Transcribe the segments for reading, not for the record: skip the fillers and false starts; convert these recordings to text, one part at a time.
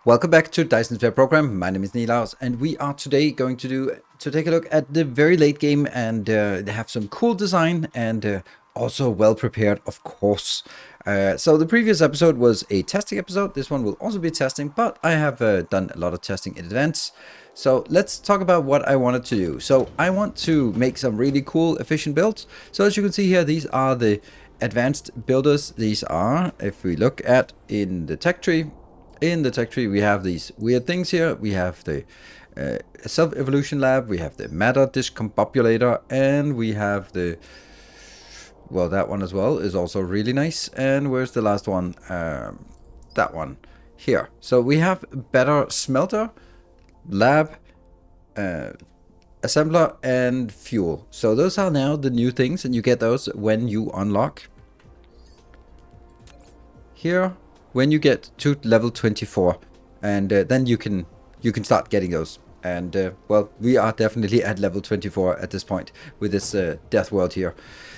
Welcome back to Dyson Sphere Program. My name is Nilaus, and we are today going to take a look at the very late game and they have some cool design and also well prepared, of course. So the previous episode was a testing episode. This one will also be testing, but I have done a lot of testing in advance. So let's talk about what I wanted to do. So I want to make some really cool, efficient builds. So as you can see here, these are the advanced builders. These are, if we look at in the tech tree, we have these weird things here. We have the self-evolution lab, we have the matter discombobulator, and we have the, well, that one as well is also really nice. And where's the last one? That one here. So we have better smelter, lab, assembler, and fuel. So those are now the new things, and you get those when you unlock here. When you get to level 24, and then you can start getting those. And well, we are definitely at level 24 at this point with this death world here.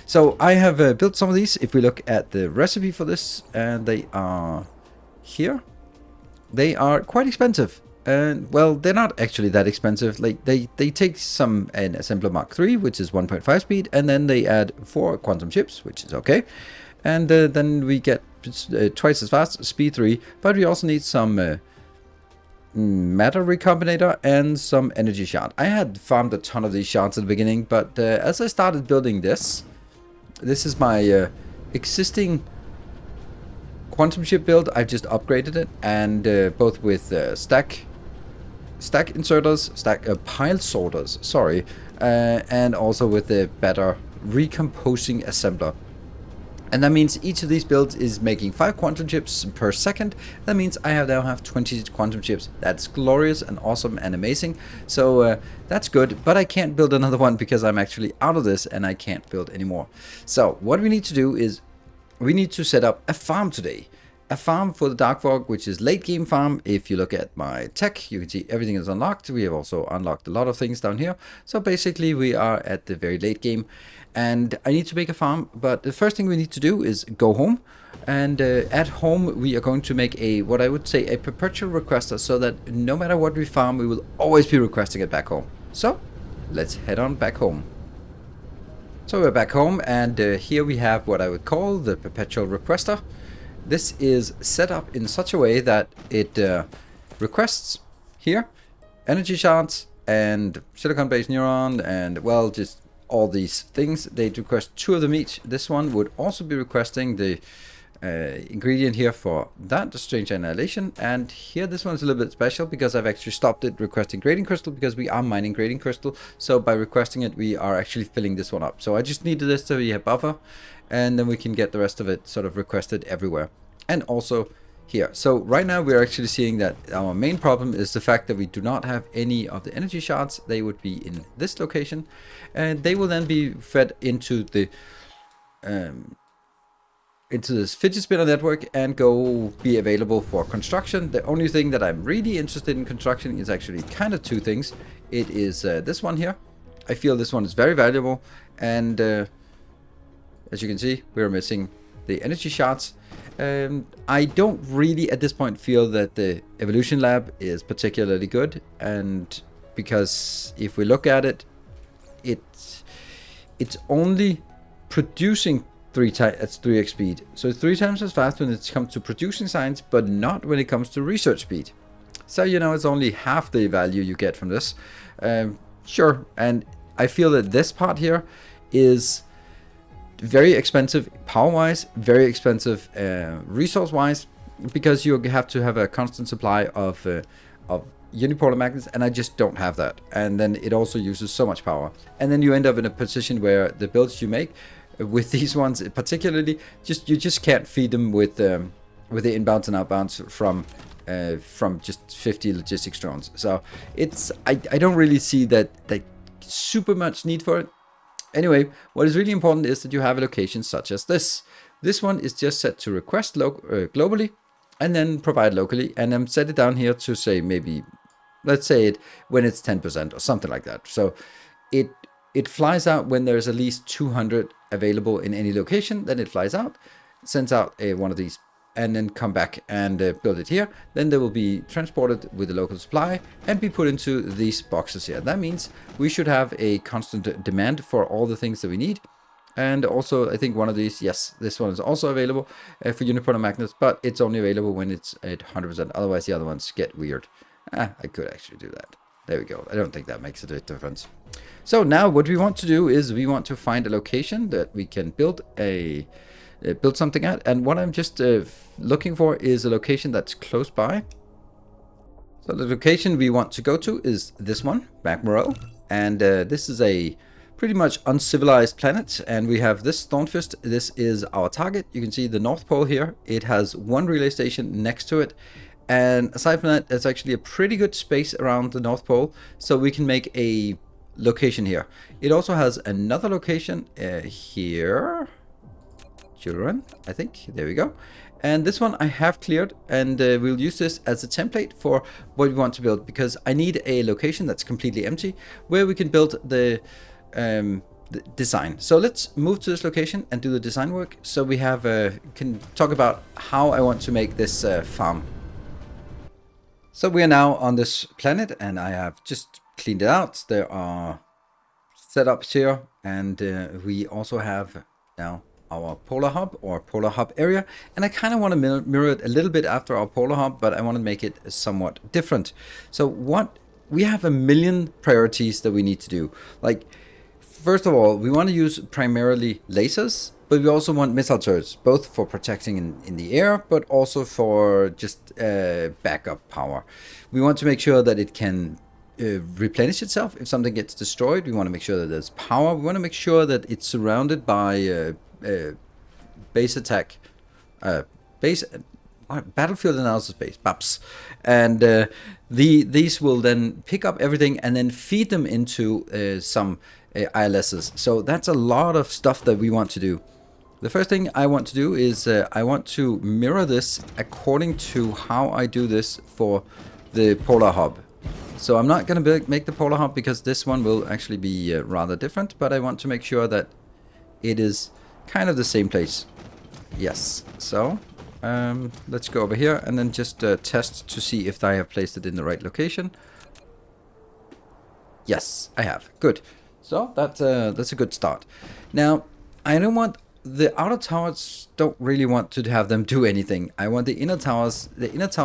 So I have built some of these. If we look at the recipe for this, and they are here, they are quite expensive. And well, they're not actually that expensive. Like they take an assembler Mark III, which is 1.5 speed, and then they add 4 quantum chips, which is okay. And then we get twice as fast, speed 3, but we also need some matter recombinator and some energy shard. I had farmed a ton of these shards at the beginning, but as I started building this is my existing quantum chip build. I've just upgraded it, and both with stack inserters, pile sorters, sorry, and also with the better recomposing assembler. And that means each of these builds is making 5 quantum chips per second. That means I now have 20 quantum chips. That's glorious and awesome and amazing. So that's good, but I can't build another one because I'm actually out of this and I can't build anymore. So what we need to do is we need to set up a farm today. A farm for the Darkfog, which is late game farm. If you look at my tech, you can see everything is unlocked. We have also unlocked a lot of things down here. So basically we are at the very late game, and I need to make a farm. But the first thing we need to do is go home, and at home we are going to make what I would say a perpetual requester, so that no matter what we farm, we will always be requesting it back home. So let's head on back home. So we're back home, and here we have what I would call the perpetual requester. This is set up in such a way that it requests here energy shards and silicon-based neuron, and well, just all these things. They request 2 of them each. This one would also be requesting the ingredient here for that, the strange annihilation. And here this one is a little bit special because I've actually stopped it requesting grading crystal, because we are mining grading crystal. So by requesting it, we are actually filling this one up. So I just needed this to be a buffer, and then we can get the rest of it sort of requested everywhere. And also here. So right now we're actually seeing that our main problem is the fact that we do not have any of the energy shards. They would be in this location, and they will then be fed into the into this fidget spinner network and go be available for construction. The only thing that I'm really interested in construction is actually kind of 2 things. It is this one here. I feel this one is very valuable, and as you can see, we're missing the energy shards. I don't really at this point feel that the evolution lab is particularly good, and because if we look at it, it's only producing 3x speed, so 3 times as fast when it comes to producing science, but not when it comes to research speed. So you know, it's only half the value you get from this. Sure, and I feel that this part here is very expensive power-wise, very expensive resource-wise, because you have to have a constant supply of unipolar magnets, and I just don't have that. And then it also uses so much power, and then you end up in a position where the builds you make with these ones particularly, you just can't feed them with the inbounds and outbounds from just 50 logistics drones. So I don't really see that super much need for it. Anyway, what is really important is that you have a location such as this. This one is just set to request globally, and then provide locally, and then set it down here to say maybe, let's say it when it's 10% or something like that. So it flies out when there's at least 200 available in any location. Then it flies out, sends out one of these and then come back and build it here. Then they will be transported with the local supply and be put into these boxes here. That means we should have a constant demand for all the things that we need. And also, I think one of these, yes, this one is also available for unipolar magnets, but it's only available when it's at 100%. Otherwise, the other ones get weird. I could actually do that. There we go. I don't think that makes a difference. So now what we want to do is we want to find a location that we can build something at. And what I'm just looking for is a location that's close by. So the location we want to go to is this one, Magmaro. And this is a pretty much uncivilized planet. And we have this Thornfist. This is our target. You can see the North Pole here. It has one relay station next to it. And aside from that, there's actually a pretty good space around the North Pole, so we can make a location here. It also has another location here. Children, I think. There we go. And this one I have cleared, and we'll use this as a template for what we want to build, because I need a location that's completely empty where we can build the design. So let's move to this location and do the design work, so we have can talk about how I want to make this farm. So we are now on this planet, and I have just cleaned it out. There are setups here, and we also have now our polar hub or polar hub area. And I kind of want to mirror it a little bit after our polar hub, but I want to make it somewhat different. So we have a million priorities that we need to do. Like, first of all, we want to use primarily lasers, but we also want missile turrets, both for protecting in the air, but also for just backup power. We want to make sure that it can replenish itself if something gets destroyed. We want to make sure that there's power. We want to make sure that it's surrounded by base attack, battlefield analysis base, BAPS. And these will then pick up everything and then feed them into some ILSs. So that's a lot of stuff that we want to do. The first thing I want to do is I want to mirror this according to how I do this for the polar hub. So I'm not going to make the polar hub because this one will actually be rather different, but I want to make sure that it is kind of the same place. Yes. So let's go over here and then just test to see if I have placed it in the right location. Yes, I have. Good. So that's a good start. Now, I don't want the outer towers, don't really want to have them do anything. I want the inner tower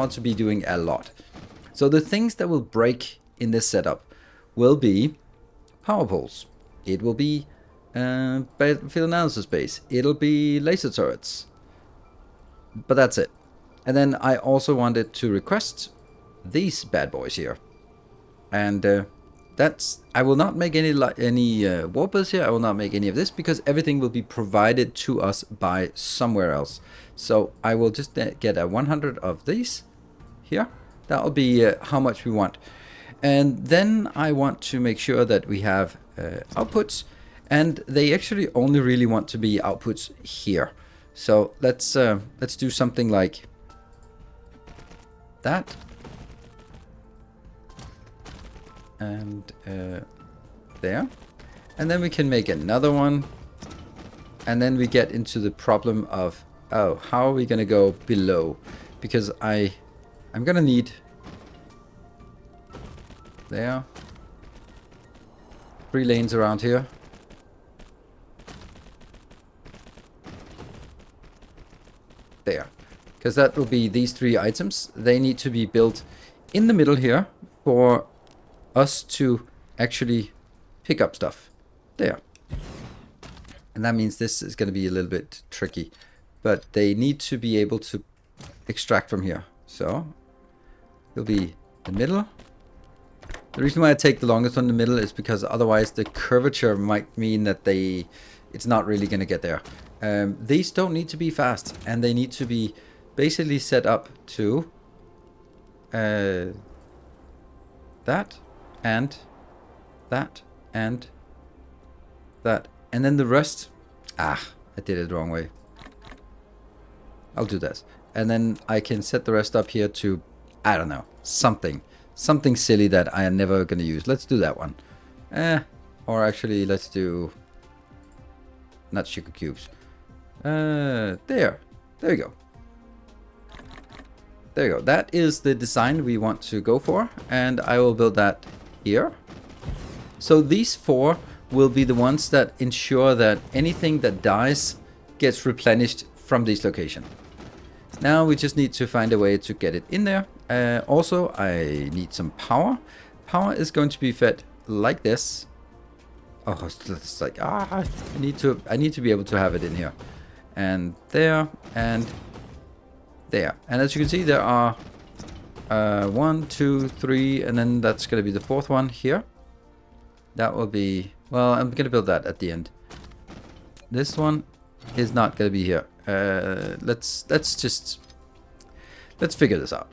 to be doing a lot. So the things that will break in this setup will be power poles. It will be battlefield analysis base. It'll be laser turrets. But that's it. And then I also wanted to request these bad boys here. And I will not make any warpers here. I will not make any of this because everything will be provided to us by somewhere else. So I will just get a 100 of these here. That will be how much we want. And then I want to make sure that we have outputs, and they actually only really want to be outputs here. So let's do something like that. And there. And then we can make another one. And then we get into the problem of, oh, how are we going to go below? Because I'm going to need there 3 lanes around here. There. Because that will be these 3 items. They need to be built in the middle here for us to actually pick up stuff. There. And that means this is going to be a little bit tricky. But they need to be able to extract from here. So it'll be the middle. The reason why I take the longest one in the middle is because otherwise the curvature might mean that it's not really going to get there. These don't need to be fast, and they need to be basically set up to that and that and that. And then the rest, I did it the wrong way. I'll do this. And then I can set the rest up here to, I don't know, something silly that I am never going to use. Let's do that one. Or actually, let's do not sugar cubes. There we go. There you go. That is the design we want to go for, and I will build that here. So these 4 will be the ones that ensure that anything that dies gets replenished from this location. Now we just need to find a way to get it in there. Also, I need some power. Power is going to be fed like this. Oh, it's like, I need to be able to have it in here. And there, and there. And as you can see, there are 1, 2, 3, and then that's going to be the 4th one here. That will be, well, I'm going to build that at the end. This one is not going to be here. Let's figure this out.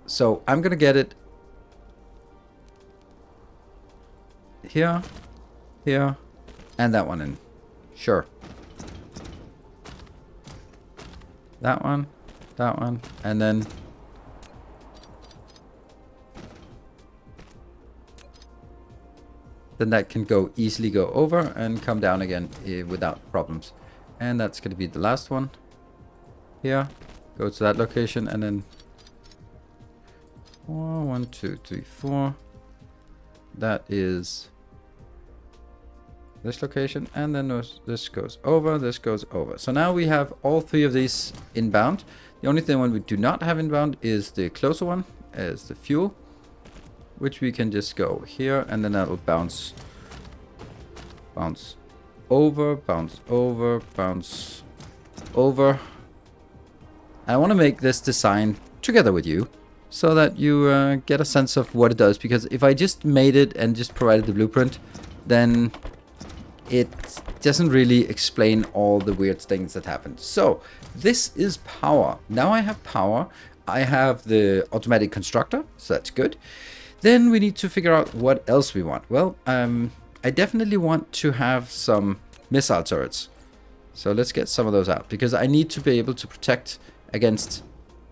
So I'm going to get it here, here, and that one in. Sure. That one, and then that can easily go over and come down again without problems. And that's going to be the last one here. Go to that location, and then 4, 1, 2, 3, 4. That is this location, and then this goes over, this goes over. So now we have all 3 of these inbound. The only thing one we do not have inbound is the closer one, as the fuel, which we can just go here, and then that'll bounce over, bounce over, bounce over. I want to make this design together with you so that you get a sense of what it does, because if I just made it and just provided the blueprint, then it doesn't really explain all the weird things that happen. So this is power. Now I have power. I have the automatic constructor, so that's good. Then we need to figure out what else we want. Well, I definitely want to have some missile turrets. So let's get some of those out, because I need to be able to protect against,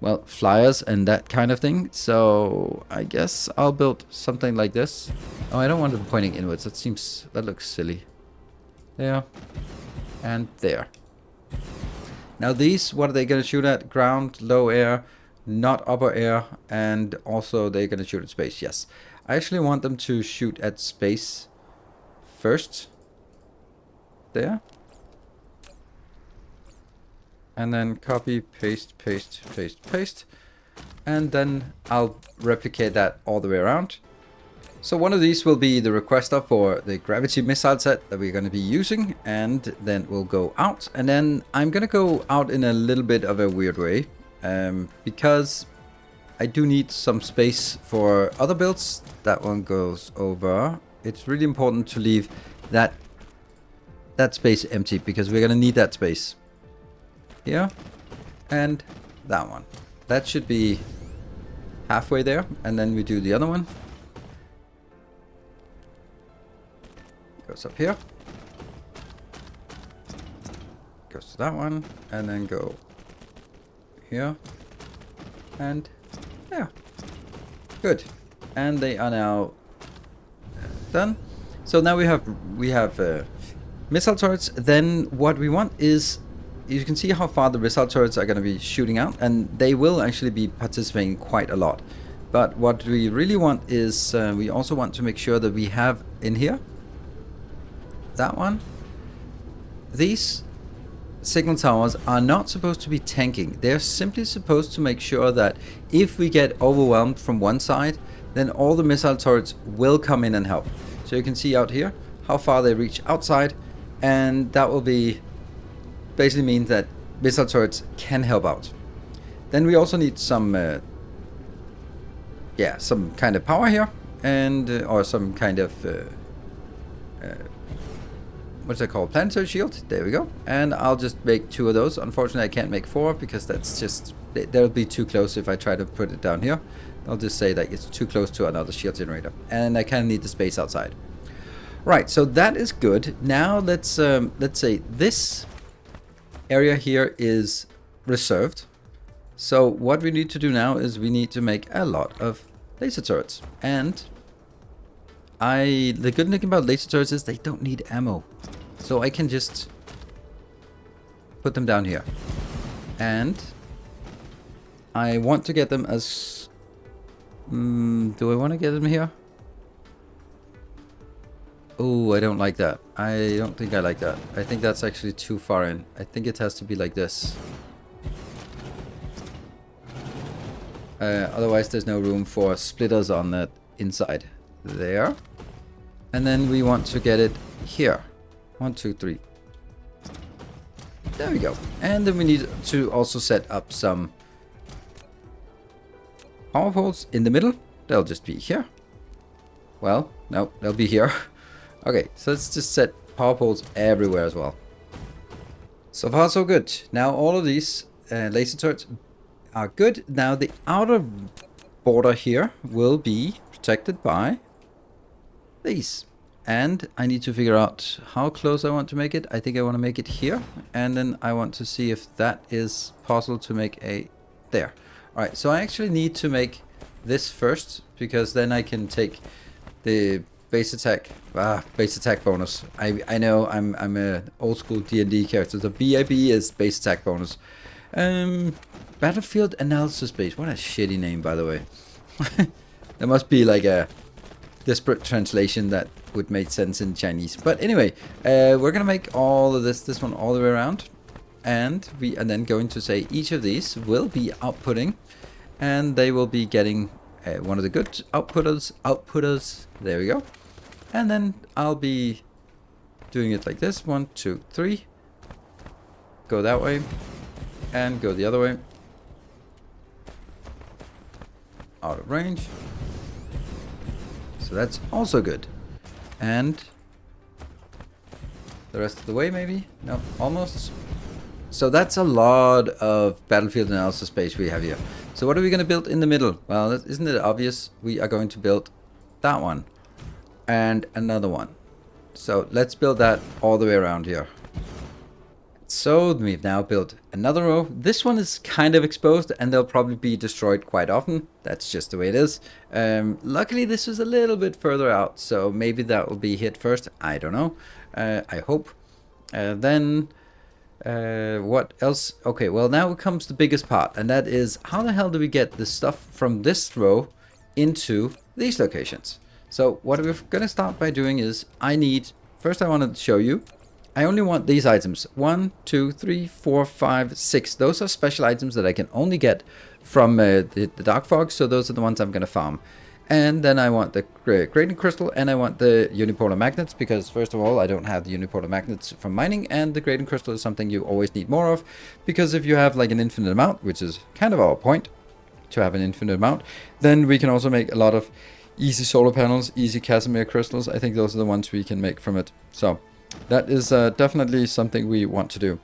well, flyers and that kind of thing. So I guess I'll build something like this. Oh, I don't want them pointing inwards. That looks silly. There and there. Now these, what are they going to shoot at? Ground, low air, not upper air, and also they're going to shoot at space. Yes, I actually want them to shoot at space first. There. And then copy, paste, paste, paste, paste. And then I'll replicate that all the way around. So one of these will be the requester for the gravity missile set that we're going to be using, and then we'll go out. And then I'm going to go out in a little bit of a weird way, because I do need some space for other builds. That one goes over. It's really important to leave that space empty, because we're going to need that space here, and that one. That should be halfway there, and then we do the other one. Goes up here, goes to that one, and then go here, and yeah, good. And they are now done. So now we have missile turrets. Then what we want is, you can see how far the missile turrets are going to be shooting out, and they will actually be participating quite a lot. But what we really want is, we also want to make sure that we have in here, that one, these signal towers are not supposed to be tanking. They're simply supposed to make sure that if we get overwhelmed from one side, then all the missile turrets will come in and help. So you can see out here how far they reach outside, and that will be basically means that missile turrets can help out. Then we also need some kind of power here, and or some kind of what's that called? Planetary shield. There we go. And I'll just make 2 of those. Unfortunately, I can't make 4 because that's just, they'll be too close if I try to put it down here. I'll just say that it's too close to another shield generator, and I kind of need the space outside. Right, so that is good. Now let's say this area here is reserved. So what we need to do now is we need to make a lot of laser turrets. And the good thing about laser turrets is they don't need ammo. So I can just put them down here. And I want to get them as... do I want to get them here? Oh, I don't like that. I don't think I like that. I think that's actually too far in. I think it has to be like this. Otherwise, there's no room for splitters on that inside. There. And then we want to get it here. 1, 2, 3. There we go. And then we need to also set up some power poles in the middle. They'll just be here. Well, no, they'll be here. Okay, so let's just set power poles everywhere as well. So far, so good. Now all of these laser turrets are good. Now the outer border here will be protected by these. And I need to figure out how close I want to make it. I think I want to make it here. And then I want to see if that is possible to make a... There. Alright, so I actually need to make this first, because then I can take the base attack bonus. I know I'm a old school D&D character. The BIB is base attack bonus. Battlefield Analysis Base. What a shitty name, by the way. There must be like a disparate translation that would make sense in Chinese. But anyway, we're gonna make all of this one all the way around, and we are then going to say each of these will be outputting, and they will be getting one of the good outputters. There we go. And then I'll be doing it like this. 1, 2, 3. Go that way. And go the other way. Out of range. So that's also good. And the rest of the way maybe? No, almost. So that's a lot of battlefield analysis space we have here. So what are we going to build in the middle? Well, isn't it obvious? We are going to build that one. And another one. So let's build that all the way around here. So we've now built another row. This one is kind of exposed and they'll probably be destroyed quite often. That's just the way it is. Luckily this is a little bit further out, so maybe that will be hit first. I don't know. I hope. Then what else? Okay, well now comes the biggest part, and that is how the hell do we get the stuff from this row into these locations? So what we're going to start by doing is first I want to show you, I only want these items. 1, 2, 3, 4, 5, 6. Those are special items that I can only get from the Darkfog, so those are the ones I'm going to farm. And then I want the gradient crystal, and I want the unipolar magnets, because first of all, I don't have the unipolar magnets from mining, and the gradient crystal is something you always need more of, because if you have like an infinite amount, which is kind of our point, to have an infinite amount, then we can also make a lot of easy solar panels, easy Casimir crystals. I think those are the ones we can make from it. So that is definitely something we want to do.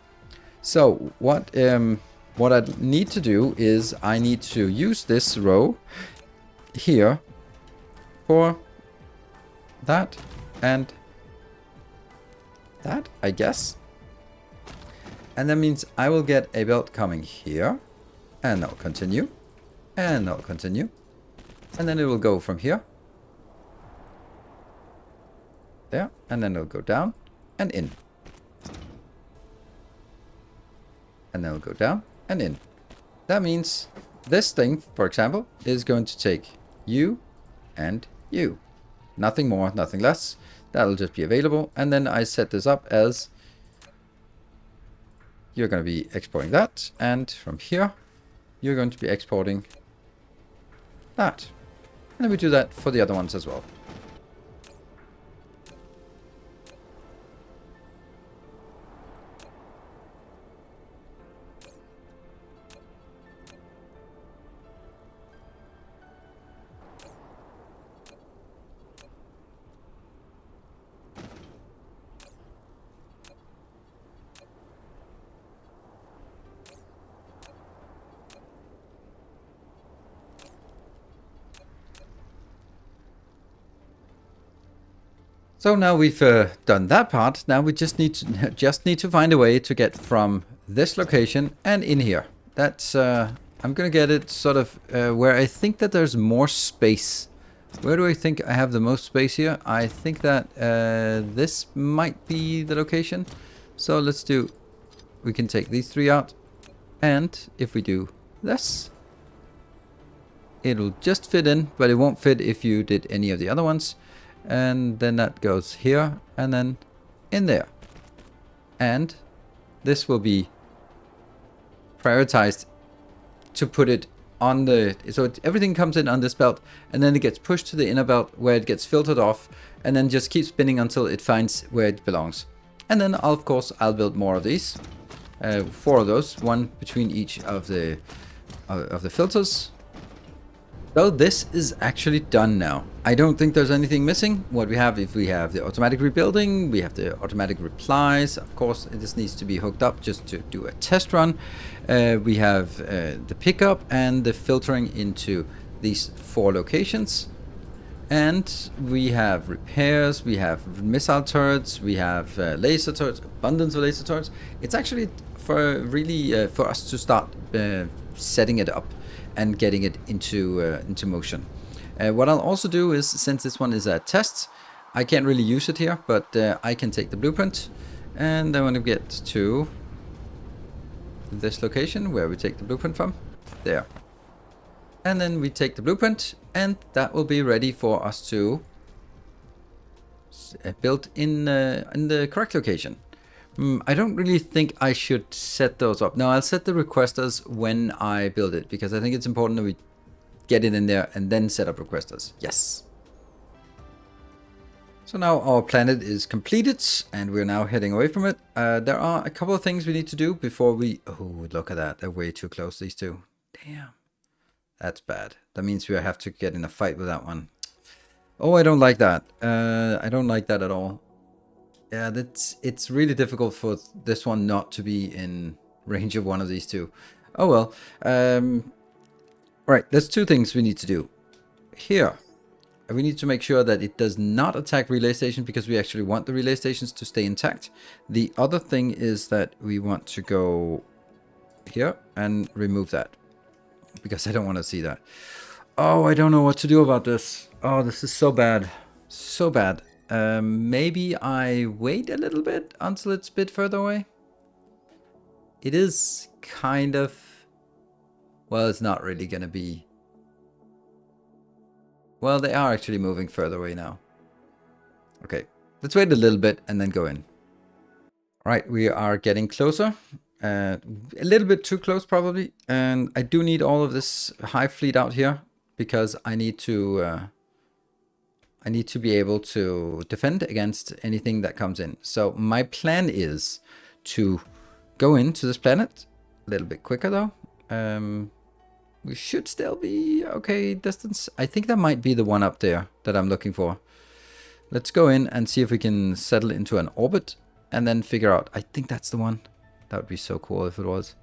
So what I need to do is I need to use this row here for that and that, I guess. And that means I will get a belt coming here, and that'll continue, and that'll continue. And then it will go from here, there, and then it'll go down and in. And then it'll go down and in. That means this thing, for example, is going to take you and you. Nothing more, nothing less. That'll just be available. And then I set this up as you're going to be exporting that. And from here, you're going to be exporting that. And then we do that for the other ones as well. So now we've done that part. Now we just need to find a way to get from this location and in here. That's I'm gonna get it sort of where I think that there's more space. Where do I think I have the most space here? I think that this might be the location. So let's do. We can take these three out, and if we do this, It'll just fit in, but it won't fit if you did any of the other ones. And then that goes here and then in there. And this will be prioritized to put it on the, so everything comes in on this belt, and then it gets pushed to the inner belt where it gets filtered off, and then just keeps spinning until it finds where it belongs. And then of course I'll build more of these, 4 of those, one between each of the filters. So this is actually done now. I don't think there's anything missing. What we have, if we have the automatic rebuilding, we have the automatic replies. Of course, this needs to be hooked up just to do a test run. We have the pickup and the filtering into these 4 locations. And we have repairs, we have missile turrets, we have laser turrets, abundance of laser turrets. It's actually for really for us to start setting it up and getting it into motion. What I'll also do is, since this one is a test, I can't really use it here, but I can take the blueprint, and I want to get to this location where we take the blueprint from. There. And then we take the blueprint, and that will be ready for us to build in the correct location. I don't really think I should set those up. No, I'll set the requesters when I build it, because I think it's important that we get it in there and then set up requesters. Yes. So now our planet is completed and we're now heading away from it. There are a couple of things we need to do before we... Oh, look at that. They're way too close, these two. Damn. That's bad. That means we have to get in a fight with that one. Oh, I don't like that. I don't like that at all. Yeah, it's really difficult for this one not to be in range of one of these two. Oh well. Right, there's 2 things we need to do. Here, we need to make sure that it does not attack relay station, because we actually want the relay stations to stay intact. The other thing is that we want to go here and remove that, because I don't want to see that. Oh, I don't know what to do about this. Oh, this is so bad. So bad. Maybe I wait a little bit until it's a bit further away. It is kind of... Well, it's not really going to be... Well, they are actually moving further away now. Okay, let's wait a little bit and then go in. All right, we are getting closer. A little bit too close probably. And I do need all of this hive fleet out here, because I need to be able to defend against anything that comes in. So my plan is to go into this planet a little bit quicker though. We should still be okay distance. I think that might be the one up there that I'm looking for. Let's go in and see if we can settle into an orbit and then figure out. I think that's the one. That would be so cool if it was.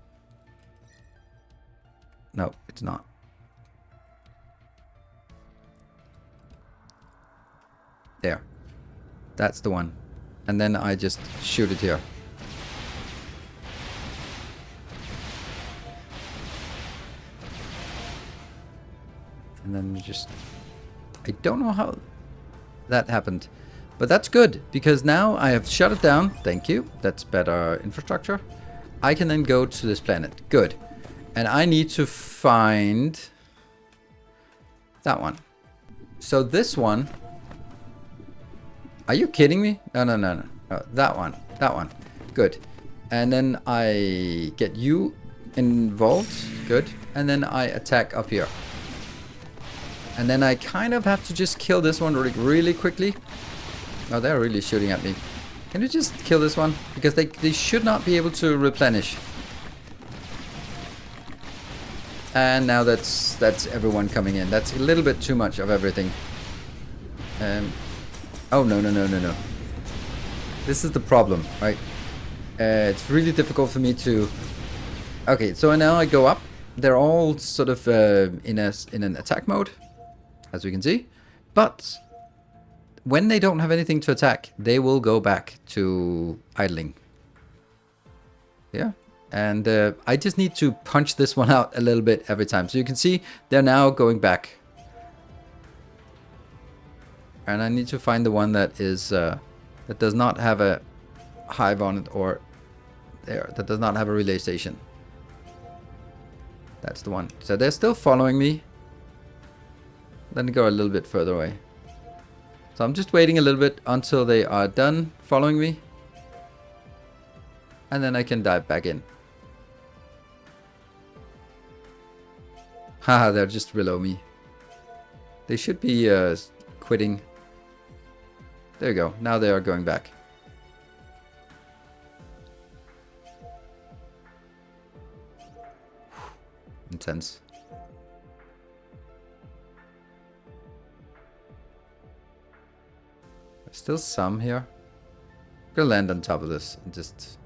No, it's not. There. That's the one. And then I just shoot it here. And then we just... I don't know how that happened. But that's good, because now I have shut it down. Thank you. That's better infrastructure. I can then go to this planet. Good. And I need to find that one. So this one... Are you kidding me? No, no, no, no. Oh, that one. That one. Good. And then I get you involved. Good. And then I attack up here. And then I kind of have to just kill this one really quickly. Oh, they're really shooting at me. Can you just kill this one? Because they should not be able to replenish. And now that's everyone coming in. That's a little bit too much of everything. Oh, no, no, no, no, no. This is the problem, right? It's really difficult for me to... Okay, so now I go up. They're all sort of in an attack mode, as we can see. But when they don't have anything to attack, they will go back to idling. Yeah. And I just need to punch this one out a little bit every time. So you can see they're now going back. And I need to find the one that is that does not have a hive on it, or there, that does not have a relay station. That's the one. So they're still following me. Then go a little bit further away. So I'm just waiting a little bit until they are done following me. And then I can dive back in. Haha, they're just below me. They should be quitting. There you go. Now they are going back. Intense. There's still some here. I'm gonna land on top of this and just...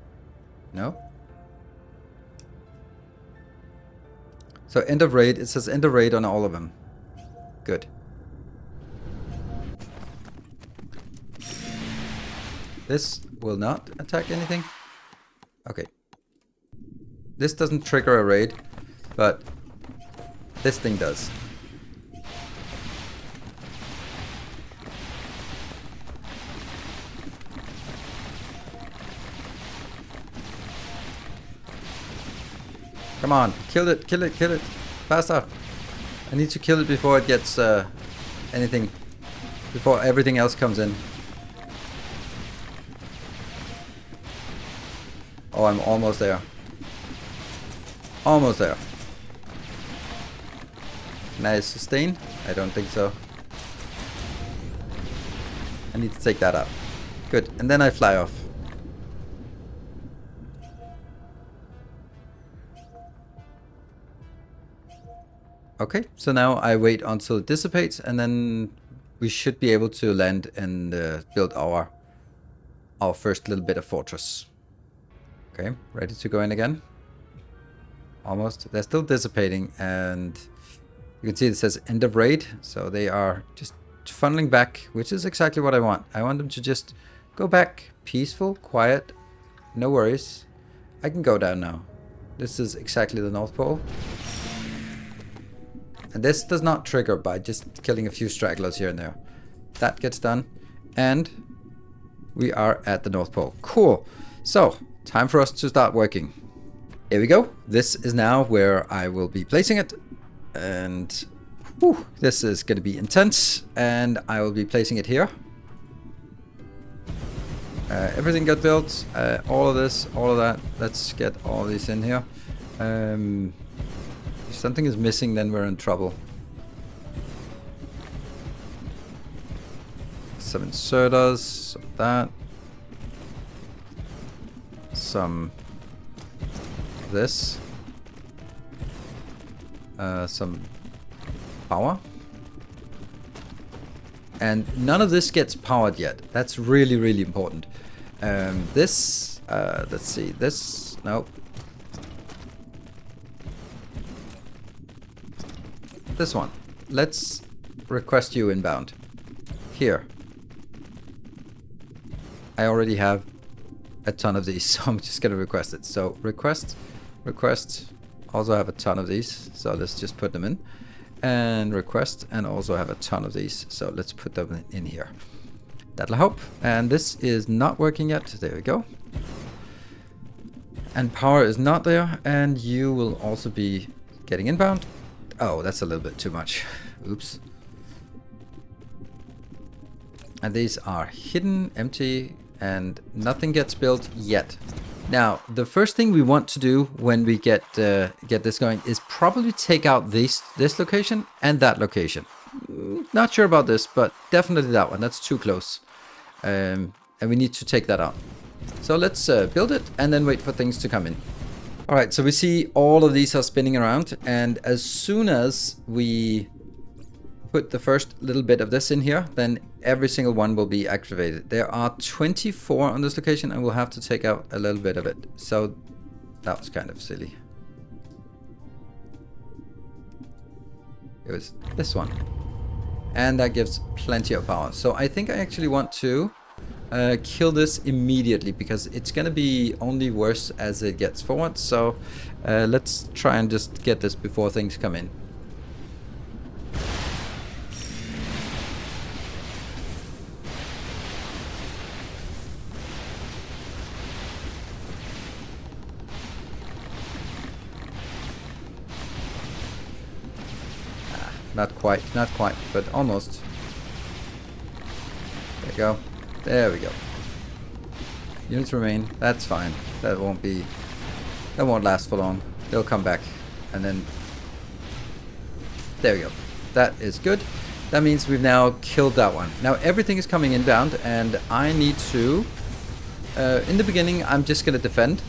No? So end of raid. It says end of raid on all of them. Good. This will not attack anything. Okay. This doesn't trigger a raid, but this thing does. Come on, kill it, kill it, kill it. Faster. I need to kill it before it gets anything. Before everything else comes in. Oh, I'm almost there. Almost there. Can I sustain? I don't think so. I need to take that out. Good, and then I fly off. Okay, so now I wait until it dissipates, and then we should be able to land and build our first little bit of fortress. Okay, ready to go in again. Almost. They're still dissipating, and you can see it says end of raid, so they are just funneling back, which is exactly what I want. I want them to just go back, peaceful, quiet, no worries. I can go down now. This is exactly the North Pole. And this does not trigger by just killing a few stragglers here and there. That gets done. And we are at the North Pole. Cool. So, time for us to start working. Here we go. This is now where I will be placing it. And whew, this is going to be intense. And I will be placing it here. Everything got built. All of this, all of that. Let's get all these in here. If something is missing, then we're in trouble. Some inserters, some of that. Some of this. Some power. And none of this gets powered yet. That's really, really important. This, let's see, this, nope. This one. Let's request you inbound. Here. I already have a ton of these, so I'm just going to request it. So request, request. Also have a ton of these, so let's just put them in. And request, and also have a ton of these, so let's put them in here. That'll help. And this is not working yet. There we go. And power is not there, and you will also be getting inbound. Oh, that's a little bit too much. Oops. And these are hidden, empty, and nothing gets built yet. Now, the first thing we want to do when we get this going is probably take out this location and that location. Not sure about this, but definitely that one. That's too close. And we need to take that out. So let's build it and then wait for things to come in. All right, so we see all of these are spinning around, and as soon as we put the first little bit of this in here, then every single one will be activated. There are 24 on this location, and we'll have to take out a little bit of it. So that was kind of silly. It was this one. And that gives plenty of power. So I think I actually want to kill this immediately, because it's going to be only worse as it gets forward. So let's try and just get this before things come in. Not quite, but almost. There we go. There we go. Units remain. That's fine. That won't last for long. They'll come back. And then... There we go. That is good. That means we've now killed that one. Now everything is coming inbound, and I need to... in the beginning, I'm just going to defend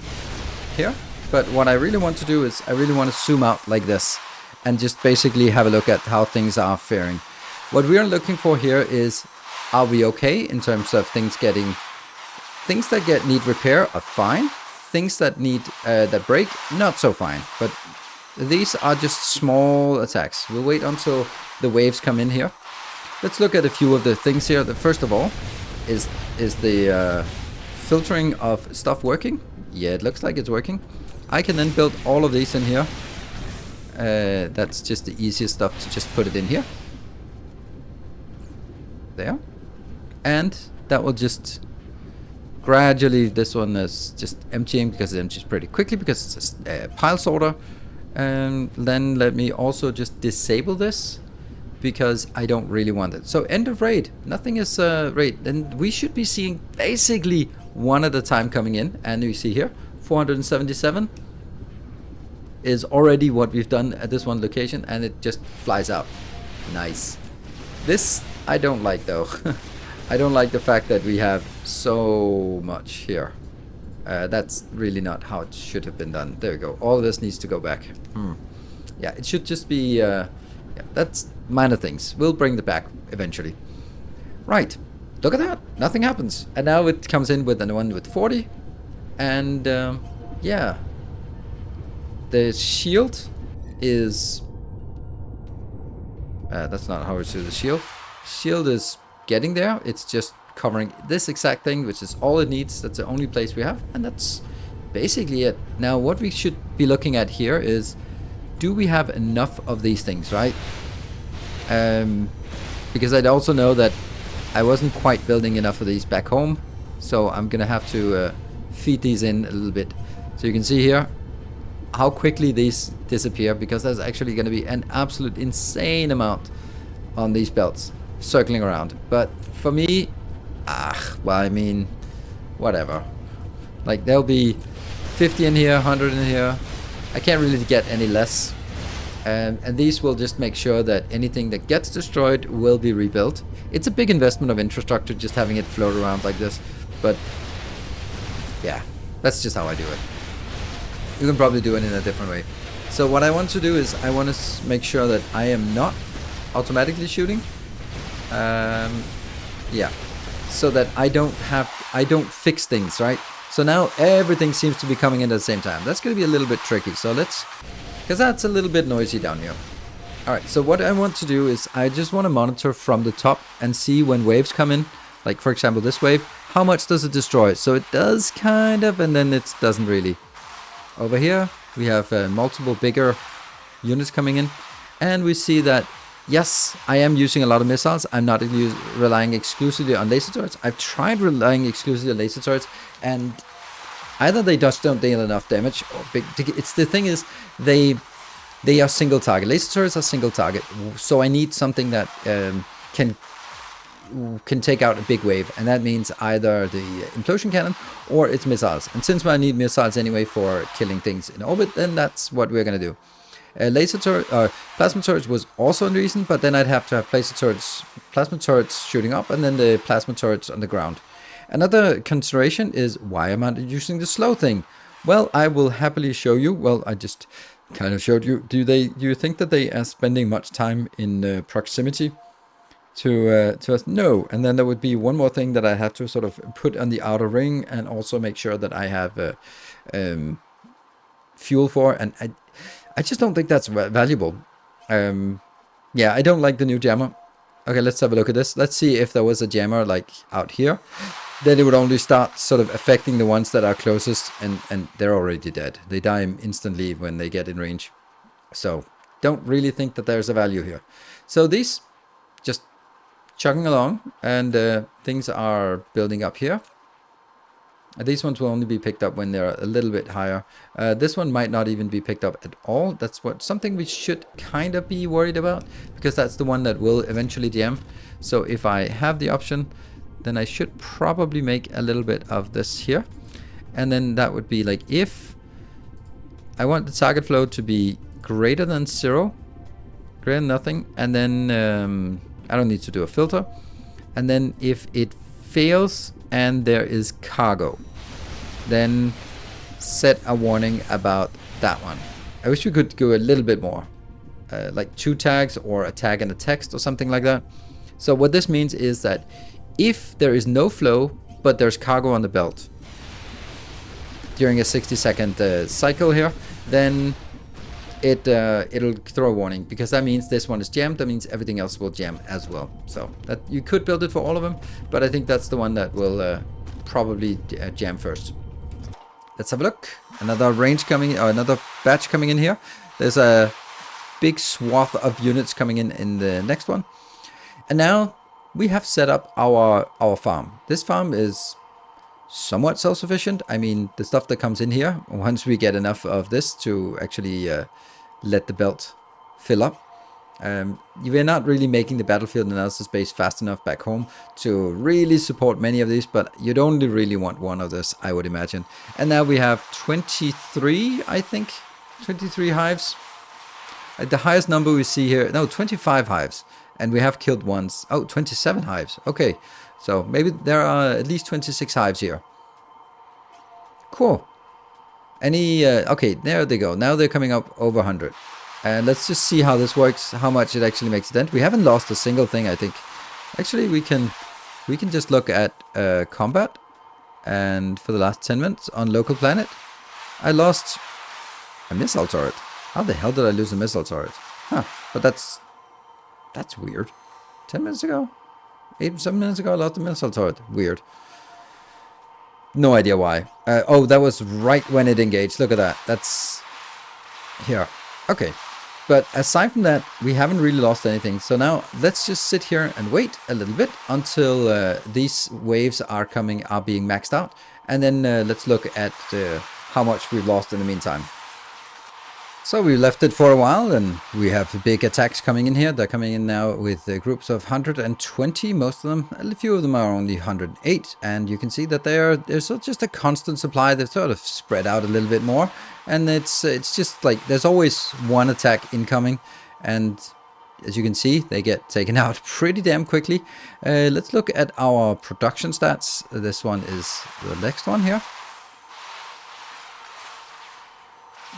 here. But what I really want to do is I really want to zoom out like this and just basically have a look at how things are faring. What we are looking for here is, are we okay in terms of things getting... Things that need repair are fine. Things that need that break, not so fine. But these are just small attacks. We'll wait until the waves come in here. Let's look at a few of the things here. The first of all is the filtering of stuff working. Yeah, it looks like it's working. I can then build all of these in here. That's just the easiest stuff to just put it in here. There. And that will just gradually, this one is just emptying because it empties pretty quickly because it's a pile sorter. And then let me also just disable this because I don't really want it. So end of raid. Nothing is raid. Then we should be seeing basically one at a time coming in. And you see here, 477 is already what we've done at this one location, and it just flies out. Nice. This I don't like though. I don't like the fact that we have so much here. That's really not how it should have been done. There we go. All of this needs to go back. Yeah, it should just be... yeah, that's minor things. We'll bring it back eventually. Right. Look at that. Nothing happens. And now it comes in with the one with 40. And yeah. The shield is... that's not how it's to the shield. Shield is getting there. It's just covering this exact thing, which is all it needs. That's the only place we have, and that's basically it. Now what we should be looking at here is, do we have enough of these things, right? Because I'd also know that I wasn't quite building enough of these back home, so I'm gonna have to feed these in a little bit. So you can see here how quickly these disappear, because there's actually going to be an absolute insane amount on these belts circling around. But for me, well, I mean, whatever. Like, there'll be 50 in here, 100 in here. I can't really get any less. And these will just make sure that anything that gets destroyed will be rebuilt. It's a big investment of infrastructure just having it float around like this. But yeah, that's just how I do it. You can probably do it in a different way. So what I want to do is I want to make sure that I am not automatically shooting. Yeah, so that I don't fix things, right? So now everything seems to be coming in at the same time. That's going to be a little bit tricky. So let's, because that's a little bit noisy down here. All right, so what I want to do is I just want to monitor from the top and see when waves come in. Like, for example, this wave, how much does it destroy? So it does kind of, and then it doesn't really. Over here, we have multiple bigger units coming in. And we see that, yes, I am using a lot of missiles. I'm not relying exclusively on laser turrets. I've tried relying exclusively on laser turrets, and either they just don't deal enough damage, or it's the thing is, they are single target. Laser turrets are single target. So I need something that can take out a big wave, and that means either the implosion cannon or it's missiles. And since I need missiles anyway for killing things in orbit, then that's what we're gonna do. Laser turret, plasma turrets was also a reason, but then I'd have to have plasma turrets shooting up, and then the plasma turrets on the ground. Another consideration is, why am I using the slow thing? Well, I will happily show you. Well, I just kind of showed you. Do you think that they are spending much time in proximity to us? No. And then there would be one more thing that I have to sort of put on the outer ring, and also make sure that I have fuel for, and I just don't think that's valuable. Yeah, I don't like the new jammer. Okay, let's have a look at this. Let's see if there was a jammer like out here. Then it would only start sort of affecting the ones that are closest, and they're already dead. They die instantly when they get in range. So don't really think that there's a value here. So these just chugging along, and things are building up here. These ones will only be picked up when they're a little bit higher. This one might not even be picked up at all. That's something we should kind of be worried about, because that's the one that will eventually jam. So if I have the option, then I should probably make a little bit of this here. And then that would be like, if I want the target flow to be greater than 0, greater than nothing, and then I don't need to do a filter. And then if it fails and there is cargo, then set a warning about that one. I wish we could go a little bit more, like 2 tags or a tag and a text or something like that. So what this means is that if there is no flow but there's cargo on the belt during a 60-second cycle here, then it'll throw a warning, because that means this one is jammed. That means everything else will jam as well. So that you could build it for all of them, but I think that's the one that will probably jam first. Let's have a look. Another range coming, or another batch coming in here. There's a big swath of units coming in the next one. And now we have set up our farm. This farm is somewhat self-sufficient. I mean, the stuff that comes in here, once we get enough of this to actually let the belt fill up. We're not really making the battlefield analysis base fast enough back home to really support many of these, but you'd only really want one of this, I would imagine. And now we have 23, I think, 23 hives. The highest number we see here, no, 25 hives. And we have killed ones. Oh, 27 hives. Okay, so maybe there are at least 26 hives here. Cool. Okay, there they go. Now they're coming up over 100. And let's just see how this works, how much it actually makes a dent. We haven't lost a single thing, I think. Actually, we can just look at combat. And for the last 10 minutes on local planet, I lost a missile turret. How the hell did I lose a missile turret? Huh, but that's weird. 10 minutes ago? 7 minutes ago I lost a missile turret. Weird. No idea why. Oh, that was right when it engaged. Look at that. That's here. Okay. But aside from that, we haven't really lost anything. So now let's just sit here and wait a little bit until these waves are being maxed out. And then let's look at how much we've lost in the meantime. So we left it for a while, and we have big attacks coming in here. They're coming in now with groups of 120, most of them. A few of them are only 108, and you can see that there's just a constant supply. They've sort of spread out a little bit more, and it's just like there's always one attack incoming, and as you can see, they get taken out pretty damn quickly. Let's look at our production stats. This one is the next one here.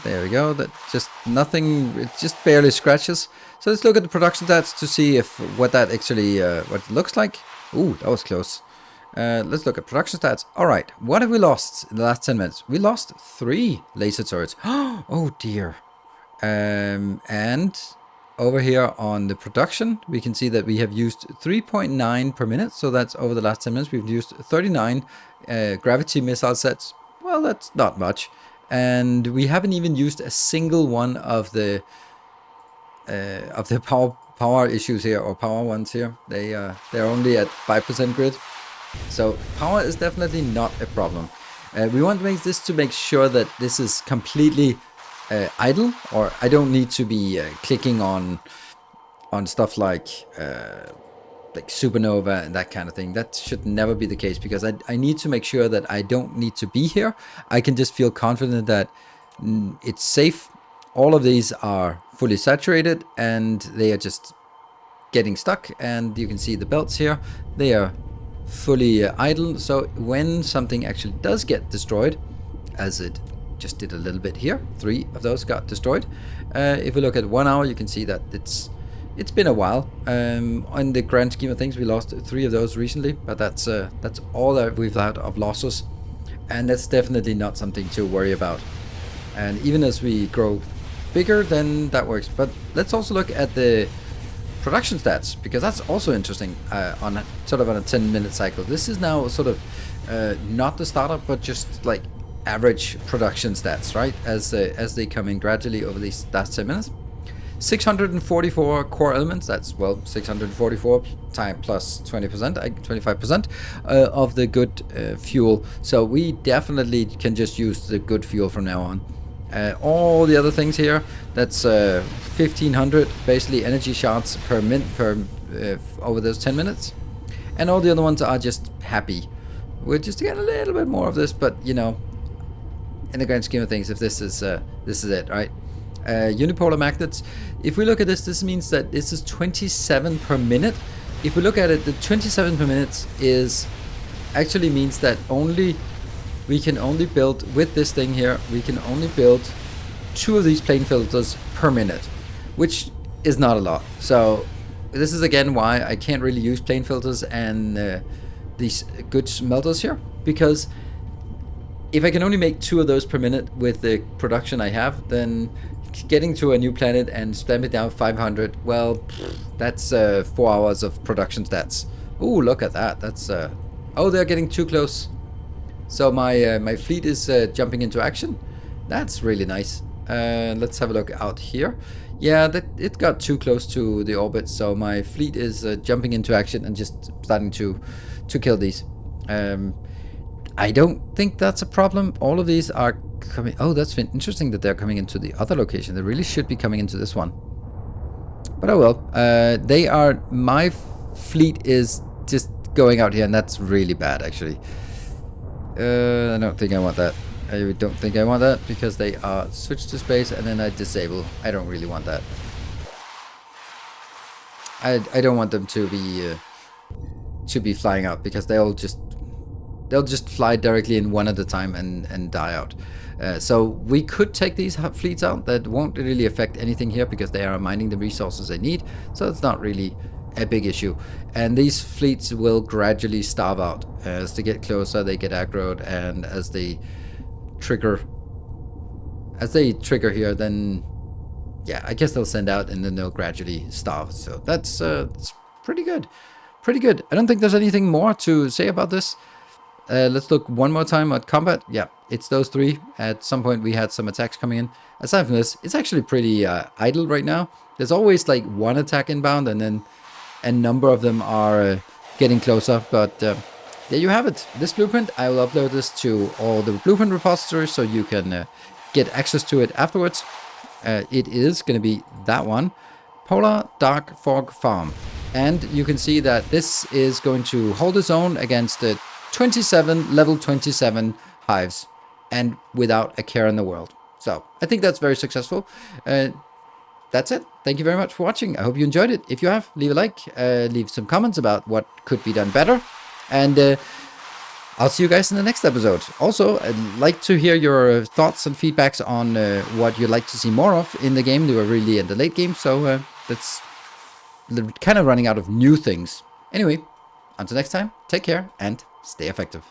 There we go. That just nothing. It just barely scratches. So let's look at the production stats to see what that actually what it looks like. Ooh, that was close. Let's look at production stats. All right, what have we lost in the last 10 minutes? We lost 3 laser turrets. Oh dear. And over here on the production, we can see that we have used 3.9 per minute. So that's over the last 10 minutes. We've used 39 gravity missile sets. Well, that's not much. And we haven't even used a single one of the power issues here, or power ones here. They're only at 5% grid, so power is definitely not a problem. We want to make this to make sure that this is completely idle, or I don't need to be clicking on stuff like supernova and that kind of thing. That should never be the case, because I need to make sure that I don't need to be here. I can just feel confident that it's safe. All of these are fully saturated and they are just getting stuck, and you can see the belts here, they are fully idle. So when something actually does get destroyed, as it just did a little bit here, 3 of those got destroyed. If we look at 1 hour, you can see that it's been a while. On the grand scheme of things, we lost 3 of those recently, but that's all that we've had of losses, and that's definitely not something to worry about. And even as we grow bigger, then that works. But let's also look at the production stats, because that's also interesting on a 10-minute cycle. This is now sort of not the startup, but just like average production stats, right? As they come in gradually over these last 10 minutes. 644 core elements, that's, well, 644 time plus 20%, 25% of the good fuel. So we definitely can just use the good fuel from now on. All the other things here, that's 1500 basically energy shards per minute over those 10 minutes. And all the other ones are just happy. We're just getting a little bit more of this, but you know, in the grand scheme of things, if this is it, right? Unipolar magnets. If we look at this, this means that this is 27 per minute. If we look at it, the 27 per minute is actually means that we can only build with this thing here. We can only build 2 of these plane filters per minute, which is not a lot. So this is again why I can't really use plane filters and these good smelters here, because if I can only make 2 of those per minute with the production I have, then getting to a new planet and spam it down 500, well, that's 4 hours of production stats. Ooh, look at that. That's oh, they're getting too close. So my fleet is jumping into action. That's really nice. Let's have a look out here. Yeah, it got too close to the orbit, so my fleet is jumping into action and just starting to kill these. I don't think that's a problem. All of these are coming. Oh, that's been interesting that they're coming into the other location. They really should be coming into this one. But oh well. They are. My fleet is just going out here, and that's really bad, actually. I don't think I want that. I don't think I want that because they are switched to space, and then I disable. I don't really want that. I don't want them to be flying out, because they'll just fly directly in one at a time and die out. So we could take these fleets out. That won't really affect anything here because they are mining the resources they need. So it's not really a big issue. And these fleets will gradually starve out. As they get closer, they get aggroed, and as they trigger here, then yeah, I guess they'll send out and then they'll gradually starve. So that's pretty good. Pretty good. I don't think there's anything more to say about this. Let's look one more time at combat. Yeah, it's those 3. At some point we had some attacks coming in. Aside from this, it's actually pretty idle right now. There's always like 1 attack inbound, and then a number of them are getting closer. But there you have it. This blueprint, I will upload this to all the blueprint repositories so you can get access to it afterwards. It is going to be that one, Polar Darkfog Farm. And you can see that this is going to hold its own against the level 27 hives, and without a care in the world. So I think that's very successful. That's it. Thank you very much for watching. I hope you enjoyed it. If you have, leave a like, leave some comments about what could be done better, and I'll see you guys in the next episode. Also, I'd like to hear your thoughts and feedbacks on what you'd like to see more of in the game. They were really in the late game, so that's kind of running out of new things. Anyway, until next time, take care and stay effective.